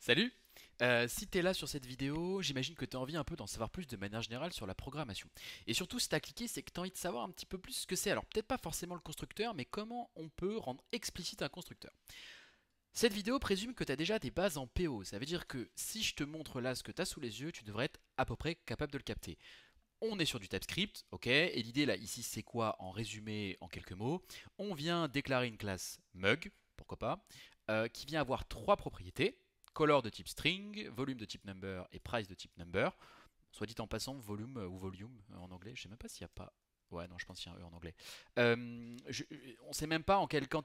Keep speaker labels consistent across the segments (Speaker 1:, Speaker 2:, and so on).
Speaker 1: Salut. Si t'es là sur cette vidéo, j'imagine que t'as envie un peu d'en savoir plus de manière générale sur la programmation. Et surtout, si t'as cliqué, c'est que t'as envie de savoir un petit peu plus ce que c'est. Alors, peut-être pas forcément le constructeur, mais comment on peut rendre explicite un constructeur. Cette vidéo présume que t'as déjà des bases en PO. Ça veut dire que si je te montre là ce que t'as sous les yeux, tu devrais être à peu près capable de le capter. On est sur du TypeScript, ok, et l'idée là ici c'est quoi en résumé en quelques mots? On vient déclarer une classe mug, pourquoi pas, qui vient avoir trois propriétés, color de type string, volume de type number et price de type number. Soit dit en passant, volume ou volume en anglais, je sais même pas s'il n'y a pas. Ouais, non, je pense qu'il y a un E en anglais. On sait même pas en quelle, pas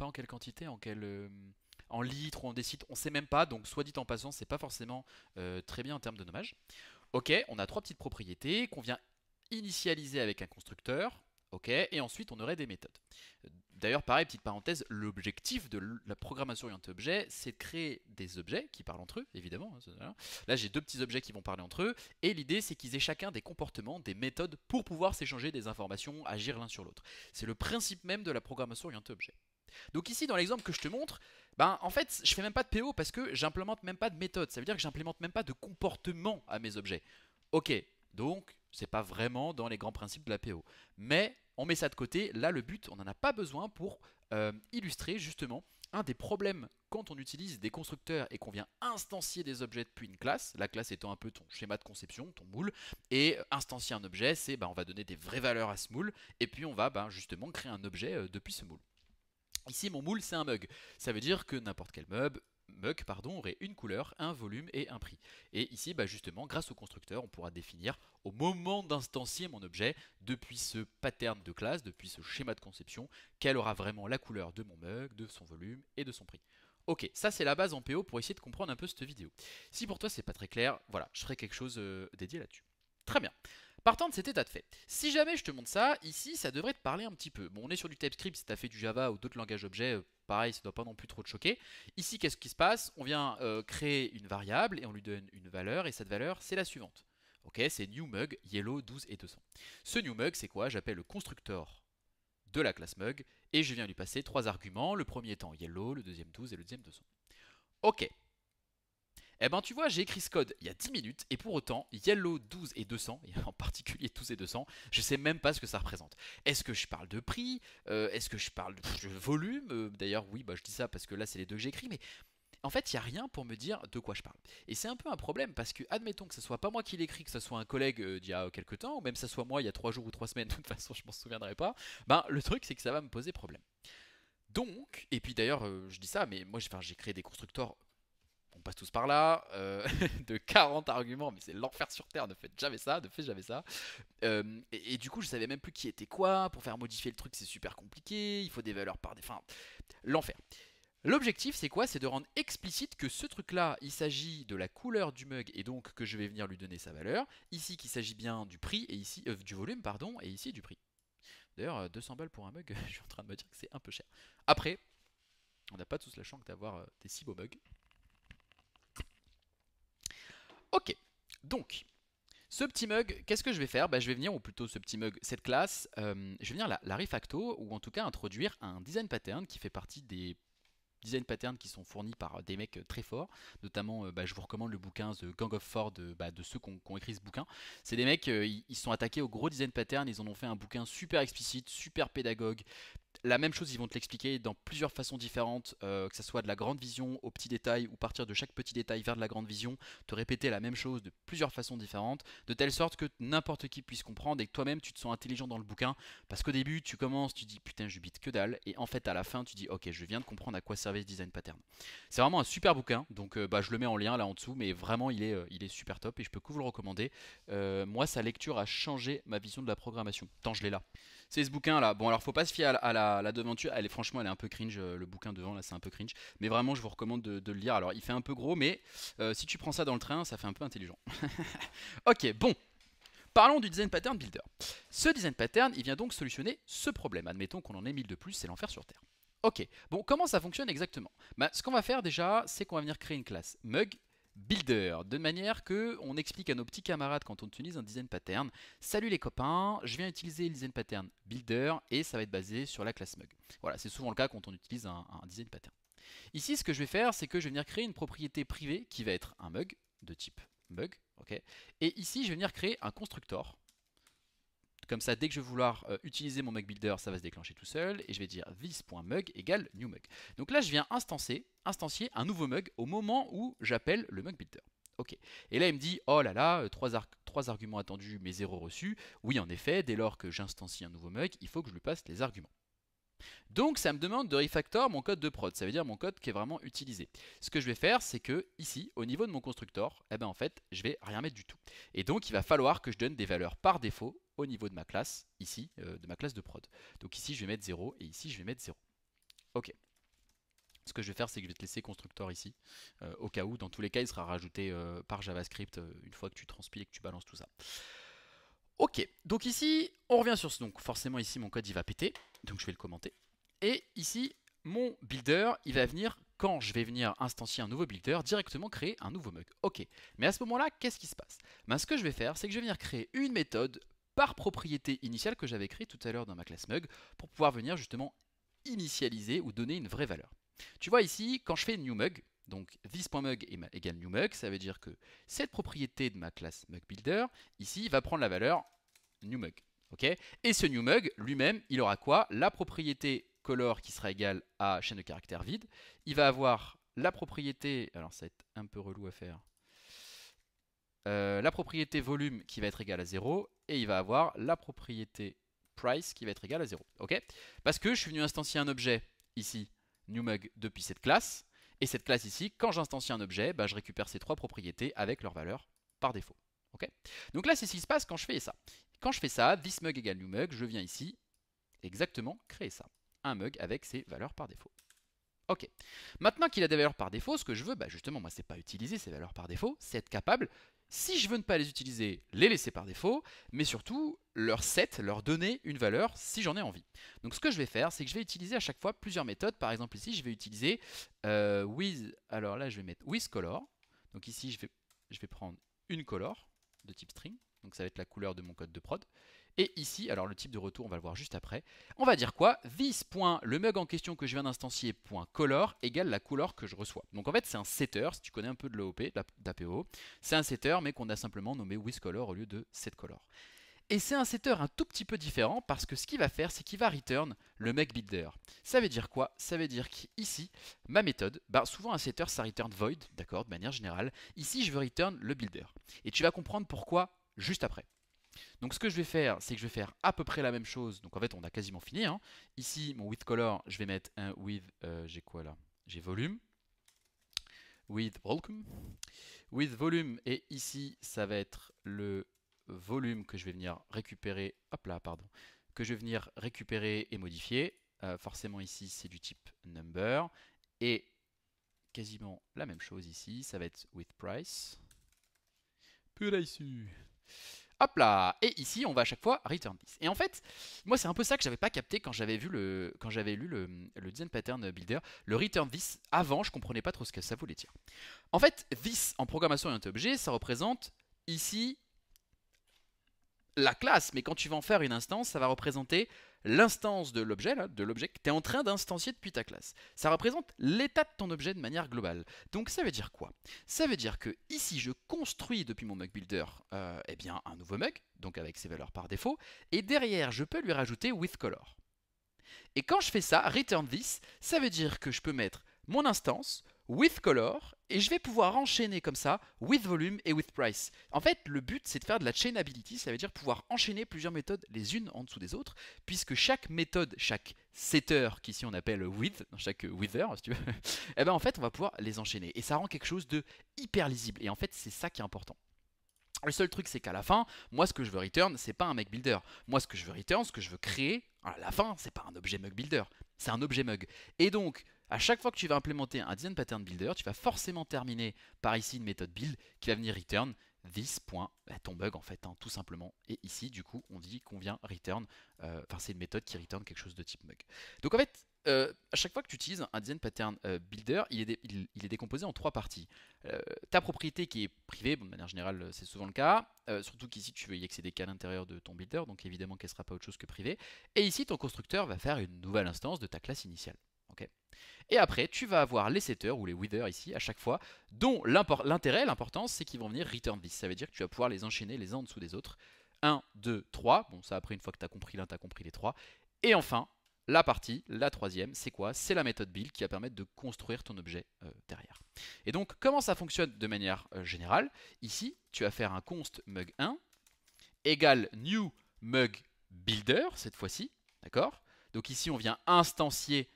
Speaker 1: en quelle quantité, en litres ou en décilitres, on sait même pas, donc soit dit en passant, c'est pas forcément très bien en termes de nommage. Ok, on a trois petites propriétés qu'on vient initialiser avec un constructeur. Ok, et ensuite on aurait des méthodes. D'ailleurs, pareil, petite parenthèse, l'objectif de la programmation orientée objet, c'est de créer des objets qui parlent entre eux, évidemment. Là, j'ai deux petits objets qui vont parler entre eux, et l'idée, c'est qu'ils aient chacun des comportements, des méthodes pour pouvoir s'échanger des informations, agir l'un sur l'autre. C'est le principe même de la programmation orientée objet. Donc ici, dans l'exemple que je te montre, ben, en fait, je fais même pas de PO parce que j'implémente même pas de méthode. Ça veut dire que j'implémente même pas de comportement à mes objets. Ok, donc c'est pas vraiment dans les grands principes de la PO. Mais on met ça de côté. Là, le but, on n'en a pas besoin pour illustrer justement un des problèmes quand on utilise des constructeurs et qu'on vient instancier des objets depuis une classe, la classe étant un peu ton schéma de conception, ton moule, et instancier un objet, c'est ben, on va donner des vraies valeurs à ce moule, et puis on va ben, justement créer un objet depuis ce moule. Ici, mon moule, c'est un mug. Ça veut dire que n'importe quel mug aurait une couleur, un volume et un prix. Et ici, bah justement, grâce au constructeur, on pourra définir au moment d'instancier mon objet, depuis ce pattern de classe, depuis ce schéma de conception, quelle aura vraiment la couleur de mon mug, de son volume et de son prix. Ok, ça c'est la base en PO pour essayer de comprendre un peu cette vidéo. Si pour toi c'est pas très clair, voilà, je ferai quelque chose dédié là-dessus. Très bien. Partant de cet état de fait, si jamais je te montre ça, ici ça devrait te parler un petit peu. Bon, on est sur du TypeScript, si tu as fait du Java ou d'autres langages objets, pareil, ça ne doit pas non plus trop te choquer. Ici, qu'est-ce qui se passe? On vient créer une variable et on lui donne une valeur, et cette valeur, c'est la suivante. Ok, c'est newMug, yellow, 12 et 200. Ce newMug, c'est quoi? J'appelle le constructeur de la classe mug, et je viens lui passer trois arguments, le premier étant yellow, le deuxième 12 et le deuxième 200. Ok, eh ben tu vois, j'ai écrit ce code il y a 10 minutes et pour autant, Yellow 12 et 200, et en particulier 12 et 200, je sais même pas ce que ça représente. Est-ce que je parle de prix? Est-ce que je parle de volume? D'ailleurs, oui, bah, je dis ça parce que là, c'est les deux que j'ai écrits, mais en fait, il n'y a rien pour me dire de quoi je parle. Et c'est un peu un problème parce que, admettons que ce soit pas moi qui l'écris, que ce soit un collègue d'il y a quelques temps, ou même que ce soit moi il y a 3 jours ou 3 semaines, de toute façon, je m'en souviendrai pas, ben le truc, c'est que ça va me poser problème. Donc, et puis d'ailleurs, je dis ça, mais moi j'ai créé des constructeurs, on passe tous par là, de 40 arguments, mais c'est l'enfer sur Terre, ne faites jamais ça, ne faites jamais ça. Et du coup, je savais même plus qui était quoi, pour faire modifier le truc, c'est super compliqué, il faut des valeurs par des... Enfin, l'enfer. L'objectif, c'est quoi? C'est de rendre explicite que ce truc-là, il s'agit de la couleur du mug, et donc que je vais venir lui donner sa valeur. Ici, qu'il s'agit bien du prix, et ici, du volume, pardon, et ici du prix. D'ailleurs, 200 balles pour un mug, je suis en train de me dire que c'est un peu cher. Après, on n'a pas tous la chance d'avoir des si beaux mugs. Ok, donc, ce petit mug, qu'est-ce que je vais faire? Bah, je vais venir, ou plutôt ce petit mug, cette classe, je vais venir la refacto, ou en tout cas introduire un design pattern qui fait partie des design patterns qui sont fournis par des mecs très forts, notamment bah, je vous recommande le bouquin The Gang of Four de ceux qui ont écrit ce bouquin. C'est des mecs, ils se sont attaqués au gros design pattern, ils en ont fait un bouquin super explicite, super pédagogue, la même chose, ils vont te l'expliquer dans plusieurs façons différentes, que ce soit de la grande vision au petit détail ou partir de chaque petit détail vers de la grande vision, te répéter la même chose de plusieurs façons différentes, de telle sorte que n'importe qui puisse comprendre et que toi-même tu te sens intelligent dans le bouquin. Parce qu'au début, tu commences, tu dis putain, je bite que dalle, et en fait, à la fin, tu dis ok, je viens de comprendre à quoi servait ce design pattern. C'est vraiment un super bouquin, donc bah, je le mets en lien là en dessous, mais vraiment, il est super top et je peux que vous le recommander. Moi, sa lecture a changé ma vision de la programmation, tant je l'ai là. C'est ce bouquin là. Bon, alors faut pas se fier à la devanture. Elle est franchement, elle est un peu cringe. Le bouquin devant là, c'est un peu cringe. Mais vraiment, je vous recommande de le lire. Alors, il fait un peu gros, mais si tu prends ça dans le train, ça fait un peu intelligent. Ok, bon. Parlons du design pattern builder. Ce design pattern, il vient donc solutionner ce problème. Admettons qu'on en ait 1000 de plus, c'est l'enfer sur Terre. Ok, bon, comment ça fonctionne exactement? Bah, ce qu'on va faire déjà, c'est qu'on va venir créer une classe mug builder, de manière que on explique à nos petits camarades quand on utilise un design pattern, salut les copains, je viens utiliser le design pattern builder et ça va être basé sur la classe mug. Voilà, c'est souvent le cas quand on utilise un design pattern. Ici, ce que je vais faire, c'est que je vais venir créer une propriété privée qui va être un mug de type mug. Ok. Et ici, je vais venir créer un constructor. Comme ça, dès que je vais vouloir utiliser mon mug builder, ça va se déclencher tout seul. Et je vais dire this.mug égale new mug. Donc là, je viens instancier un nouveau mug au moment où j'appelle le mug builder. Ok. Et là, il me dit, oh là là, 3 arguments attendus, mais 0 reçus. Oui, en effet, dès lors que j'instancie un nouveau mug, il faut que je lui passe les arguments. Donc ça me demande de refactor mon code de prod, ça veut dire mon code qui est vraiment utilisé. Ce que je vais faire, c'est que ici, au niveau de mon constructor, eh ben en fait, je vais rien mettre du tout. Et donc il va falloir que je donne des valeurs par défaut au niveau de ma classe, ici, de ma classe de prod. Donc ici, je vais mettre 0 et ici, je vais mettre 0. Ok. Ce que je vais faire, c'est que je vais te laisser constructor ici, au cas où, dans tous les cas, il sera rajouté par JavaScript une fois que tu transpiles et que tu balances tout ça. Ok, donc ici, on revient sur ce. Donc forcément ici, mon code, il va péter. Donc je vais le commenter. Et ici, mon builder, il va venir, quand je vais venir instancier un nouveau builder, directement créer un nouveau mug. Ok, mais à ce moment-là, qu'est-ce qui se passe? Ben, ce que je vais faire, c'est que je vais venir créer une méthode par propriété initiale que j'avais créée tout à l'heure dans ma classe mug pour pouvoir venir justement initialiser ou donner une vraie valeur. Tu vois ici, quand je fais new mug, donc this.mug égale new mug, ça veut dire que cette propriété de ma classe mug builder, ici, va prendre la valeur new mug. Okay, et ce new mug, lui-même, il aura quoi? La propriété color qui sera égale à chaîne de caractères vide. Il va avoir la propriété, alors ça va être un peu relou à faire, la propriété volume qui va être égale à 0. Et il va avoir la propriété price qui va être égale à 0. Okay, parce que je suis venu instancier un objet ici, newMug, depuis cette classe. Et cette classe ici, quand j'instancie un objet, bah, je récupère ces 3 propriétés avec leur valeur par défaut. Okay, donc là, c'est ce qui se passe quand je fais ça. Quand je fais ça, thisMug égale newMug, je viens ici exactement créer ça. Un mug avec ses valeurs par défaut. Ok. Maintenant qu'il a des valeurs par défaut, ce que je veux, bah justement, moi, c'est pas utiliser ces valeurs par défaut, c'est être capable, si je veux ne pas les utiliser, les laisser par défaut, mais surtout leur set, leur donner une valeur si j'en ai envie. Donc ce que je vais faire, c'est que je vais utiliser à chaque fois plusieurs méthodes. Par exemple ici, je vais utiliser with, alors là je vais mettre withColor. Donc ici je vais prendre une color de type string, donc ça va être la couleur de mon code de prod. Et ici, alors le type de retour, on va le voir juste après. On va dire quoi? This.le mug en question que je viens d'instancier .color égale la couleur que je reçois. Donc en fait, c'est un setter, si tu connais un peu de l'OOP, d'APO. C'est un setter, mais qu'on a simplement nommé withColor au lieu de setColor. Et c'est un setter un tout petit peu différent parce que ce qu'il va faire, c'est qu'il va return le mug builder. Ça veut dire quoi? Ça veut dire qu'ici, ma méthode, bah souvent un setter ça return void, d'accord, de manière générale. Ici, je veux return le builder. Et tu vas comprendre pourquoi juste après. Donc ce que je vais faire, c'est que je vais faire à peu près la même chose. Donc en fait, on a quasiment fini. Hein. Ici, mon with color, je vais mettre un with, j'ai quoi là? J'ai volume. With volume. With volume, et ici, ça va être le volume que je vais venir récupérer. Hop là, pardon. Que je vais venir récupérer et modifier. Forcément, ici, c'est du type number. Et quasiment la même chose ici, ça va être with price. Pur ici. Hop là, et ici on va à chaque fois return this. Et en fait, moi c'est un peu ça que j'avais pas capté quand j'avais lu le design pattern builder. Le return this, avant je comprenais pas trop ce que ça voulait dire. En fait, this en programmation orientée objet, ça représente ici la classe, mais quand tu vas en faire une instance, ça va représenter l'instance de l'objet que tu es en train d'instancier depuis ta classe. Ça représente l'état de ton objet de manière globale. Donc ça veut dire quoi? Ça veut dire que ici, je construis depuis mon mug builder eh bien, un nouveau mug, donc avec ses valeurs par défaut, et derrière, je peux lui rajouter withColor. Et quand je fais ça, return this, ça veut dire que je peux mettre mon instance, withColor, et je vais pouvoir enchaîner comme ça, withVolume et withPrice. En fait, le but, c'est de faire de la chainability, ça veut dire pouvoir enchaîner plusieurs méthodes les unes en dessous des autres, puisque chaque méthode, chaque setter, qu'ici on appelle with, dans chaque wither, si tu veux, et ben en fait, on va pouvoir les enchaîner. Et ça rend quelque chose de hyper lisible. Et en fait, c'est ça qui est important. Le seul truc, c'est qu'à la fin, moi, ce que je veux return, c'est pas un mug builder. Moi, ce que je veux return, ce que je veux créer, à la fin, c'est pas un objet mug builder, c'est un objet mug. Et donc, à chaque fois que tu vas implémenter un design pattern builder, tu vas forcément terminer par ici une méthode build qui va venir return this. Ton bug en fait, hein, tout simplement. Et ici, du coup, on dit qu'on vient return, enfin, c'est une méthode qui return quelque chose de type mug. Donc en fait, à chaque fois que tu utilises un design pattern builder, il est décomposé en 3 parties. Ta propriété qui est privée, bon, de manière générale c'est souvent le cas, surtout qu'ici tu veux y accéder qu'à l'intérieur de ton builder, donc évidemment qu'elle ne sera pas autre chose que privée. Et ici ton constructeur va faire une nouvelle instance de ta classe initiale. ok. Et après, tu vas avoir les setters ou les withers ici à chaque fois, dont l'intérêt, l'importance, c'est qu'ils vont venir return this. Ça veut dire que tu vas pouvoir les enchaîner les uns en dessous des autres. 1, 2, 3. Bon, ça après, une fois que tu as compris l'un, tu as compris les trois. Et enfin, la partie, la troisième, c'est quoi? C'est la méthode build qui va permettre de construire ton objet derrière. Et donc, comment ça fonctionne de manière générale? Ici, tu vas faire un const mug1 égale new mug builder cette fois-ci, d'accord? Donc ici, on vient instancier,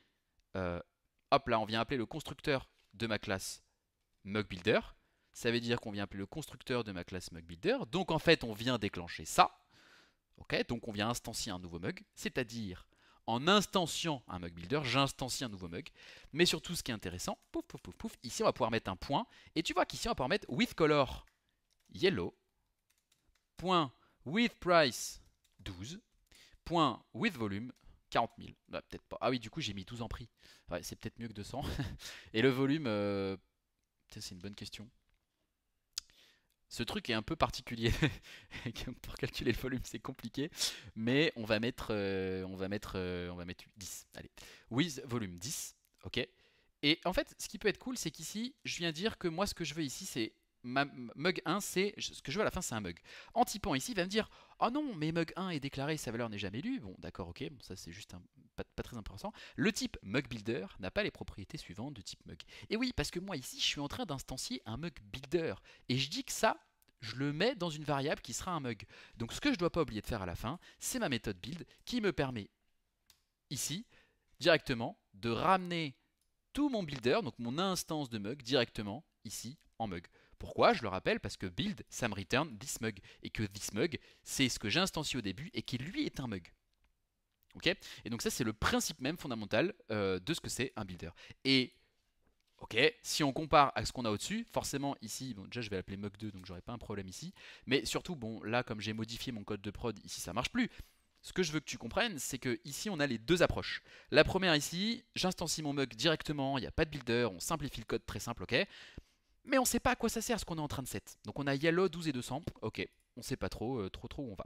Speaker 1: hop là, on vient appeler le constructeur de ma classe mugBuilder. Ça veut dire qu'on vient appeler le constructeur de ma classe mugBuilder. Donc en fait, on vient déclencher ça. Ok, donc on vient instancier un nouveau mug, c'est-à-dire en instanciant un mugBuilder, j'instancie un nouveau mug. Mais surtout, ce qui est intéressant, pouf, pouf, pouf, pouf, ici on va pouvoir mettre un point. Et tu vois qu'ici on va pouvoir mettre withColor yellow, point withPrice 12, point withVolume 40 000. Bah, peut-être pas. Ah oui, du coup, j'ai mis 12 en prix. Ouais, c'est peut-être mieux que 200. Et le volume, c'est une bonne question. Ce truc est un peu particulier. Pour calculer le volume, c'est compliqué. Mais on va mettre 10. Allez. With volume 10. Ok. Et en fait, ce qui peut être cool, c'est qu'ici, je viens dire que moi, ce que je veux ici, c'est mug 1, c'est ce que je veux à la fin, c'est un mug. En typant ici, il va me dire oh non, mais mug 1 est déclaré, sa valeur n'est jamais lue. Bon, d'accord, ok, bon, ça c'est juste pas très important. Le type mug builder n'a pas les propriétés suivantes de type mug. Et oui, parce que moi ici, je suis en train d'instancier un mug builder. Et je dis que ça, je le mets dans une variable qui sera un mug. Donc ce que je ne dois pas oublier de faire à la fin, c'est ma méthode build qui me permet ici, directement, de ramener tout mon builder, donc mon instance de mug, directement ici en mug. Pourquoi? Je le rappelle, parce que build, ça me return this mug. Et que this mug, c'est ce que j'ai instancié au début et qui lui est un mug. Ok? Et donc ça, c'est le principe même fondamental de ce que c'est un builder. Et ok, si on compare à ce qu'on a au-dessus, forcément ici, bon, déjà je vais l'appeler mug2, donc j'aurai pas un problème ici. Mais surtout, bon, là, comme j'ai modifié mon code de prod, ici ça marche plus. Ce que je veux que tu comprennes, c'est que ici on a les deux approches. La première ici, j'instancie mon mug directement, il n'y a pas de builder, on simplifie le code très simple, ok. Mais on ne sait pas à quoi ça sert ce qu'on est en train de set. Donc on a yellow 12 et 200, ok, on ne sait pas trop où on va.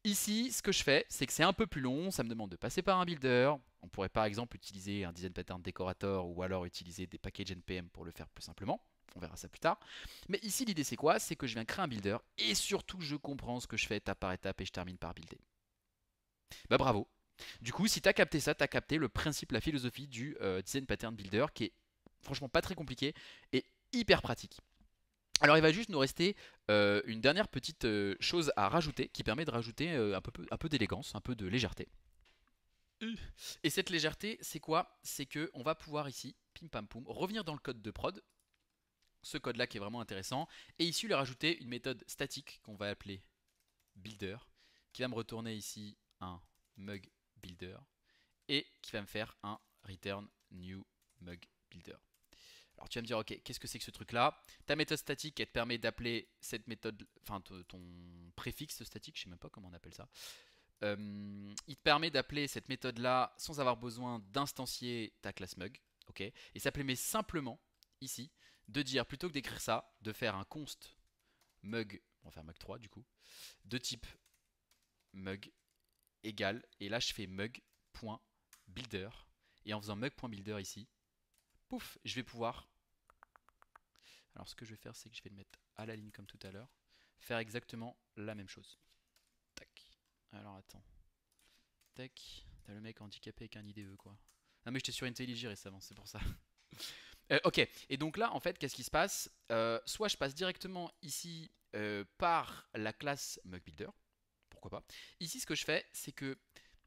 Speaker 1: Ici, ce que je fais, c'est que c'est un peu plus long, ça me demande de passer par un builder. On pourrait par exemple utiliser un design pattern decorator ou alors utiliser des packages npm pour le faire plus simplement. On verra ça plus tard. Mais ici, l'idée c'est quoi? C'est que je viens créer un builder et surtout je comprends ce que je fais étape par étape et je termine par builder. Bah bravo. Du coup, si tu as capté ça, tu as capté le principe, la philosophie du design pattern builder qui est franchement pas très compliqué et hyper pratique. Alors il va juste nous rester une dernière petite chose à rajouter qui permet de rajouter un peu d'élégance, un peu de légèreté. Et cette légèreté, c'est quoi? C'est que on va pouvoir ici, pim pam poum, revenir dans le code de prod, ce code là qui est vraiment intéressant, et ici lui rajouter une méthode statique qu'on va appeler builder, qui va me retourner ici un mug builder, et qui va me faire un return new mug builder. Alors tu vas me dire, ok, qu'est-ce que c'est que ce truc-là? Ta méthode statique, elle te permet d'appeler cette méthode, enfin ton préfixe statique, je sais même pas comment on appelle ça. Il te permet d'appeler cette méthode-là sans avoir besoin d'instancier ta classe mug, ok? Et ça permet simplement, ici, de dire, plutôt que d'écrire ça, de faire un const mug, on va faire mug 3 du coup, de type mug égale, et là je fais mug.builder, et en faisant mug.builder ici, pouf, je vais pouvoir. Alors ce que je vais faire, c'est que je vais le mettre à la ligne comme tout à l'heure. Faire exactement la même chose. Tac. Alors attends. Tac. T'as le mec handicapé avec un IDE quoi. Non mais j'étais sur IntelliJ récemment, c'est pour ça. Ok. Et donc là, en fait, qu'est-ce qui se passe? Soit je passe directement ici par la classe mugBuilder. Pourquoi pas. Ici, ce que je fais, c'est que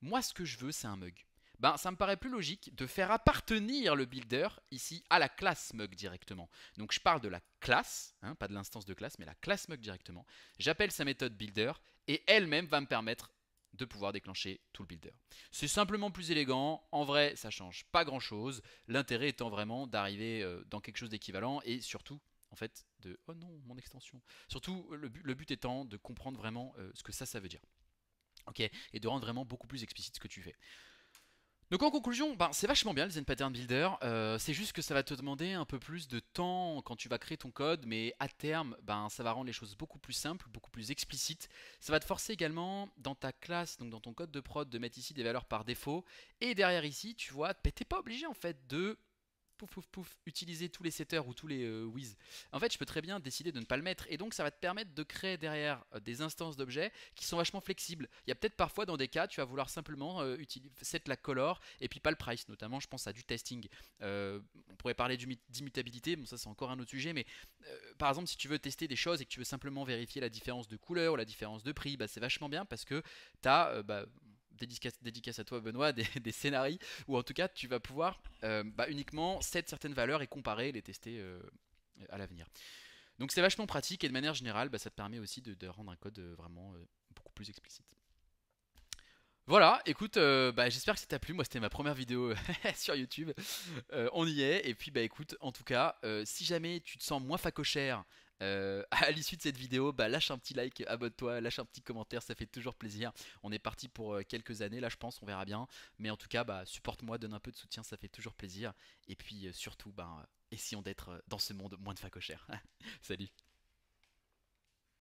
Speaker 1: moi, ce que je veux, c'est un mug. Ben, ça me paraît plus logique de faire appartenir le builder ici à la classe mug directement. Donc je parle de la classe, hein, pas de l'instance de classe, mais la classe mug directement. J'appelle sa méthode builder et elle-même va me permettre de pouvoir déclencher tout le builder. C'est simplement plus élégant, en vrai ça change pas grand chose, l'intérêt étant vraiment d'arriver dans quelque chose d'équivalent et surtout en fait de... Oh non, mon extension. Surtout le but étant de comprendre vraiment ce que ça veut dire. Ok, et de rendre vraiment beaucoup plus explicite ce que tu fais. Donc en conclusion, ben, c'est vachement bien le Zen Pattern Builder, c'est juste que ça va te demander un peu plus de temps quand tu vas créer ton code, mais à terme, ben, ça va rendre les choses beaucoup plus simples, beaucoup plus explicites. Ça va te forcer également dans ta classe, donc dans ton code de prod, de mettre ici des valeurs par défaut, et derrière ici, tu vois, ben, t'es pas obligé en fait de pouf pouf pouf, utiliser tous les setters ou tous les whiz. En fait, je peux très bien décider de ne pas le mettre et donc ça va te permettre de créer derrière des instances d'objets qui sont vachement flexibles. Il y a peut-être parfois dans des cas, tu vas vouloir simplement set la color et puis pas le price, notamment je pense à du testing. On pourrait parler d'immutabilité, bon ça c'est encore un autre sujet, mais par exemple si tu veux tester des choses et que tu veux simplement vérifier la différence de couleur ou la différence de prix, bah, c'est vachement bien parce que tu as dédicace à toi Benoît, des scénarios où en tout cas tu vas pouvoir uniquement set certaines valeurs et comparer, les tester à l'avenir. Donc c'est vachement pratique et de manière générale ça te permet aussi de rendre un code vraiment beaucoup plus explicite. Voilà, écoute, j'espère que ça t'a plu. Moi, c'était ma première vidéo sur YouTube. On y est. Et puis, bah écoute, en tout cas, si jamais tu te sens moins facochère à l'issue de cette vidéo, bah lâche un petit like, abonne-toi, lâche un petit commentaire, ça fait toujours plaisir. On est parti pour quelques années là, je pense, on verra bien. Mais en tout cas, bah supporte-moi, donne un peu de soutien, ça fait toujours plaisir. Et puis surtout, essayons d'être dans ce monde moins de facochère. Salut.